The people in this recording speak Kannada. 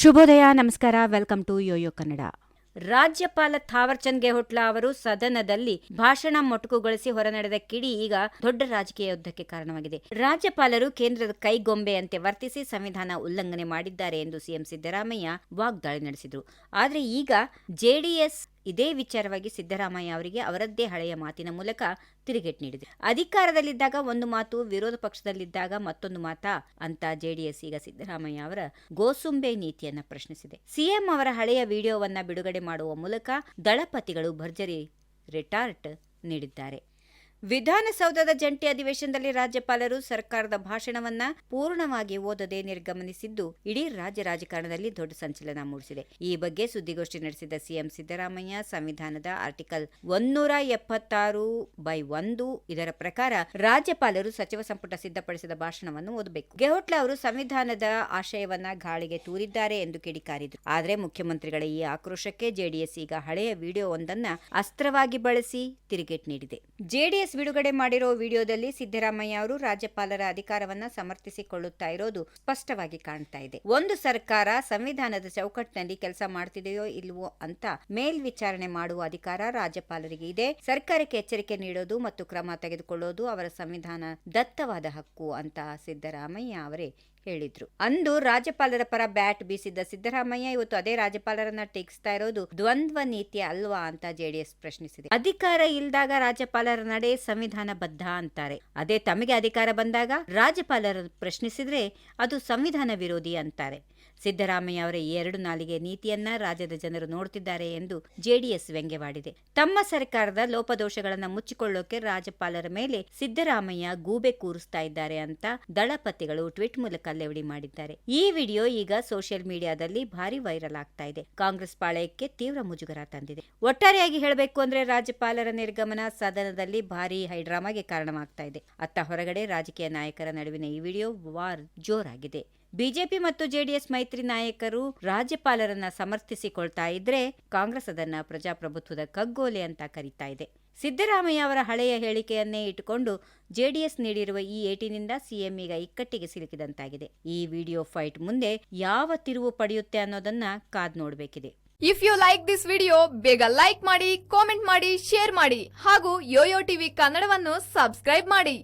ಶುಭೋದಯ, ನಮಸ್ಕಾರ. Welcome to Yoyo Kannada. ರಾಜ್ಯಪಾಲ ಥಾವರ್ಚಂದ್ ಗೆಹ್ಲೋಟ್ ಅವರು ಸದನದಲ್ಲಿ ಭಾಷಣ ಮೊಟಕುಗೊಳಿಸಿ ಹೊರನಡೆದ ಕಿಡಿ ಈಗ ದೊಡ್ಡ ರಾಜಕೀಯ ಯುದ್ಧಕ್ಕೆ ಕಾರಣವಾಗಿದೆ. ರಾಜ್ಯಪಾಲರು ಕೇಂದ್ರದ ಕೈಗೊಂಬೆಯಂತೆ ವರ್ತಿಸಿ ಸಂವಿಧಾನ ಉಲ್ಲಂಘನೆ ಮಾಡಿದ್ದಾರೆ ಎಂದು ಸಿಎಂ ಸಿದ್ದರಾಮಯ್ಯ ವಾಗ್ದಾಳಿ ನಡೆಸಿದರು. ಆದರೆ ಈಗ ಜೆಡಿಎಸ್ ಇದೇ ವಿಚಾರವಾಗಿ ಸಿದ್ದರಾಮಯ್ಯ ಅವರಿಗೆ ಅವರದ್ದೇ ಹಳೆಯ ಮಾತಿನ ಮೂಲಕ ತಿರುಗೇಟು ನೀಡಿದೆ. ಅಧಿಕಾರದಲ್ಲಿದ್ದಾಗ ಒಂದು ಮಾತು, ವಿರೋಧ ಪಕ್ಷದಲ್ಲಿದ್ದಾಗ ಮತ್ತೊಂದು ಮಾತಾ ಅಂತ ಜೆಡಿಎಸ್ ಈಗ ಸಿದ್ದರಾಮಯ್ಯ ಅವರ ಗೋಸುಂಬೆ ನೀತಿಯನ್ನ ಪ್ರಶ್ನಿಸಿದೆ. ಸಿಎಂ ಅವರ ಹಳೆಯ ವಿಡಿಯೋವನ್ನ ಬಿಡುಗಡೆ ಮಾಡುವ ಮೂಲಕ ದಳಪತಿಗಳು ಭರ್ಜರಿ ರಿಟಾರ್ಟ್ ನೀಡಿದ್ದಾರೆ. ವಿಧಾನಸೌಧದ ಜಂಟಿ ಅಧಿವೇಶನದಲ್ಲಿ ರಾಜ್ಯಪಾಲರು ಸರ್ಕಾರದ ಭಾಷಣವನ್ನ ಪೂರ್ಣವಾಗಿ ಓದದೆ ನಿರ್ಗಮನಿಸಿದ್ದು ಇಡೀ ರಾಜ್ಯ ರಾಜಕಾರಣದಲ್ಲಿ ದೊಡ್ಡ ಸಂಚಲನ ಮೂಡಿಸಿದೆ. ಈ ಬಗ್ಗೆ ಸುದ್ದಿಗೋಷ್ಠಿ ನಡೆಸಿದ ಸಿಎಂ ಸಿದ್ದರಾಮಯ್ಯ, ಸಂವಿಧಾನದ ಆರ್ಟಿಕಲ್ 176(1) ಇದರ ಪ್ರಕಾರ ರಾಜ್ಯಪಾಲರು ಸಚಿವ ಸಂಪುಟ ಸಿದ್ಧಪಡಿಸಿದ ಭಾಷಣವನ್ನು ಓದಬೇಕು. ಗೆಹ್ಲೋಟ್ ಅವರು ಸಂವಿಧಾನದ ಆಶಯವನ್ನ ಗಾಳಿಗೆ ತೂರಿದ್ದಾರೆ ಎಂದು ಕಿಡಿಕಾರಿದರು. ಆದರೆ ಮುಖ್ಯಮಂತ್ರಿಗಳ ಈ ಆಕ್ರೋಶಕ್ಕೆ ಜೆಡಿಎಸ್ ಈಗ ಹಳೆಯ ವಿಡಿಯೋವೊಂದನ್ನ ಅಸ್ತ್ರವಾಗಿ ಬಳಸಿ ತಿರುಗೇಟು ನೀಡಿದೆ. ಜೆಡಿಎಸ್ ಬಿಡುಗಡೆ ಮಾಡಿರೋ ವಿಡಿಯೋದಲ್ಲಿ ಸಿದ್ದರಾಮಯ್ಯ ಅವರು ರಾಜ್ಯಪಾಲರ ಅಧಿಕಾರವನ್ನ ಸಮರ್ಥಿಸಿಕೊಳ್ಳುತ್ತಾ ಇರೋದು ಸ್ಪಷ್ಟವಾಗಿ ಕಾಣ್ತಾ ಇದೆ. ಒಂದು ಸರ್ಕಾರ ಸಂವಿಧಾನದ ಚೌಕಟ್ಟಿನಲ್ಲಿ ಕೆಲಸ ಮಾಡ್ತಿದೆಯೋ ಇಲ್ವೋ ಅಂತ ಮೇಲ್ವಿಚಾರಣೆ ಮಾಡುವ ಅಧಿಕಾರ ರಾಜ್ಯಪಾಲರಿಗೆ ಇದೆ. ಸರ್ಕಾರಕ್ಕೆ ಎಚ್ಚರಿಕೆ ನೀಡೋದು ಮತ್ತು ಕ್ರಮ ತೆಗೆದುಕೊಳ್ಳೋದು ಅವರ ಸಂವಿಧಾನ ದತ್ತವಾದ ಹಕ್ಕು ಅಂತ ಸಿದ್ದರಾಮಯ್ಯ ಅವರೇ ಹೇಳಿದ್ರು. ಅಂದು ರಾಜ್ಯಪಾಲರ ಪರ ಬ್ಯಾಟ್ ಬೀಸಿದ್ದ ಸಿದ್ದರಾಮಯ್ಯ ಇವತ್ತು ಅದೇ ರಾಜ್ಯಪಾಲರನ್ನ ಟೀಕಿಸ್ತಾ ಇರೋದು ದ್ವಂದ್ವ ನೀತಿ ಅಲ್ವಾ ಅಂತ ಜೆಡಿಎಸ್ ಪ್ರಶ್ನಿಸಿದೆ. ಅಧಿಕಾರ ಇಲ್ದಾಗ ರಾಜ್ಯಪಾಲರ ನಡೆ ಸಂವಿಧಾನ ಬದ್ಧ ಅಂತಾರೆ. ಅದೇ ತಮಗೆ ಅಧಿಕಾರ ಬಂದಾಗ ರಾಜ್ಯಪಾಲರ ಪ್ರಶ್ನಿಸಿದ್ರೆ ಅದು ಸಂವಿಧಾನ ವಿರೋಧಿ ಅಂತಾರೆ. ಸಿದ್ದರಾಮಯ್ಯ ಅವರ ಈ ಎರಡು ನಾಲಿಗೆ ನೀತಿಯನ್ನ ರಾಜ್ಯದ ಜನರು ನೋಡ್ತಿದ್ದಾರೆ ಎಂದು ಜೆಡಿಎಸ್ ವ್ಯಂಗ್ಯವಾಡಿದೆ. ತಮ್ಮ ಸರ್ಕಾರದ ಲೋಪದೋಷಗಳನ್ನು ಮುಚ್ಚಿಕೊಳ್ಳೋಕೆ ರಾಜ್ಯಪಾಲರ ಮೇಲೆ ಸಿದ್ದರಾಮಯ್ಯ ಗೂಬೆ ಕೂರಿಸ್ತಾ ಇದ್ದಾರೆ ಅಂತ ದಳಪತಿಗಳು ಟ್ವೀಟ್ ಮೂಲಕ ಲೇವಡಿ ಮಾಡಿದ್ದಾರೆ. ಈ ವಿಡಿಯೋ ಈಗ ಸೋಷಿಯಲ್ ಮೀಡಿಯಾದಲ್ಲಿ ಭಾರಿ ವೈರಲ್ ಆಗ್ತಾ ಇದೆ. ಕಾಂಗ್ರೆಸ್ ಪಾಳೆಯಕ್ಕೆ ತೀವ್ರ ಮುಜುಗರ ತಂದಿದೆ. ಒಟ್ಟಾರೆಯಾಗಿ ಹೇಳಬೇಕು ಅಂದ್ರೆ ರಾಜ್ಯಪಾಲರ ನಿರ್ಗಮನ ಸದನದಲ್ಲಿ ಭಾರಿ ಹೈಡ್ರಾಮಾಗೆ ಕಾರಣವಾಗ್ತಾ ಇದೆ. ಅತ್ತ ಹೊರಗಡೆ ರಾಜಕೀಯ ನಾಯಕರ ನಡುವಿನ ಈ ವಿಡಿಯೋ ವಾರ್ ಜೋರಾಗಿದೆ. ಬಿಜೆಪಿ ಮತ್ತು ಜೆಡಿಎಸ್ ಮೈತ್ರಿ ನಾಯಕರು ರಾಜ್ಯಪಾಲರನ್ನ ಸಮರ್ಥಿಸಿಕೊಳ್ತಾ ಇದ್ರೆ ಕಾಂಗ್ರೆಸ್ ಅದನ್ನ ಪ್ರಜಾಪ್ರಭುತ್ವದ ಕಗ್ಗೋಲೆ ಅಂತ ಕರೀತಾ ಇದೆ. ಸಿದ್ದರಾಮಯ್ಯ ಅವರ ಹಳೆಯ ಹೇಳಿಕೆಯನ್ನೇ ಇಟ್ಟುಕೊಂಡು ಜೆಡಿಎಸ್ ನೀಡಿರುವ ಈ ಏಟಿನಿಂದ ಸಿಎಂ ಈಗ ಇಕ್ಕಟ್ಟಿಗೆ ಸಿಲುಕಿದಂತಾಗಿದೆ. ಈ ವಿಡಿಯೋ ಫೈಟ್ ಮುಂದೆ ಯಾವ ತಿರುವು ಪಡೆಯುತ್ತೆ ಅನ್ನೋದನ್ನ ಕಾದ್ ನೋಡಬೇಕಿದೆ. If you like this video ಬೇಗ ಲೈಕ್ ಮಾಡಿ, ಕಾಮೆಂಟ್ ಮಾಡಿ, ಶೇರ್ ಮಾಡಿ ಹಾಗೂ ಯೋಯೋ ಟಿವಿ ಕನ್ನಡವನ್ನು ಸಬ್ಸ್ಕ್ರೈಬ್ ಮಾಡಿ.